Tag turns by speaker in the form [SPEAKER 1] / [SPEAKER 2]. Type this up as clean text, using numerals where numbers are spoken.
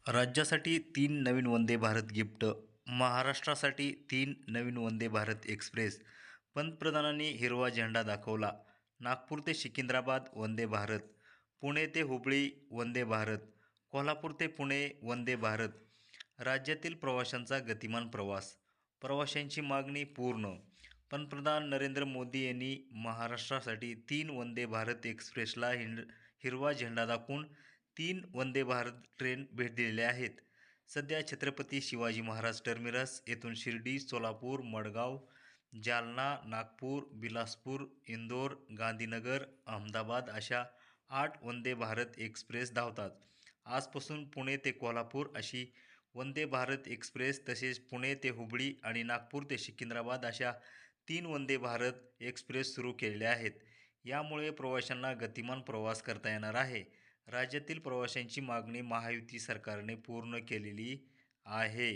[SPEAKER 1] राज्यासाठी 3 नवीन वंदे भारत गिफ्ट, महाराष्ट्रासाठी 3 नवीन वंदे भारत एक्सप्रेस. पंतप्रधानांनी हिरवा झेंडा दाखवला. नागपूर ते सिकिंद्राबाद वंदे भारत, पुणे ते हुबळी वंदे भारत, कोल्हापूर ते पुणे वंदे भारत. राज्यातील प्रवाशांचा गतिमान प्रवास, प्रवाशांची मागणी पूर्ण. पंतप्रधान नरेंद्र मोदी यांनी महाराष्ट्रासाठी 3 वंदे भारत एक्सप्रेसला हिरवा झेंडा दाखवून 3 वंदे भारत ट्रेन भेट दिलेल्या आहेत. सध्या छत्रपती शिवाजी महाराज टर्मिनस येथून शिर्डी, सोलापूर, मडगाव, जालना, नागपूर, बिलासपूर, इंदोर, गांधीनगर, अहमदाबाद अशा 8 वंदे भारत एक्सप्रेस धावतात. आजपासून पुणे ते कोल्हापूर अशी वंदे भारत एक्सप्रेस, तसेच पुणे ते हुबळी आणि नागपूर ते सिकिंद्राबाद अशा 3 वंदे भारत एक्सप्रेस सुरू केलेल्या आहेत. यामुळे प्रवाशांना गतिमान प्रवास करता येणार आहे. राज्यातील प्रवाशांची मागणी महायुती सरकारने पूर्ण केलेली आहे.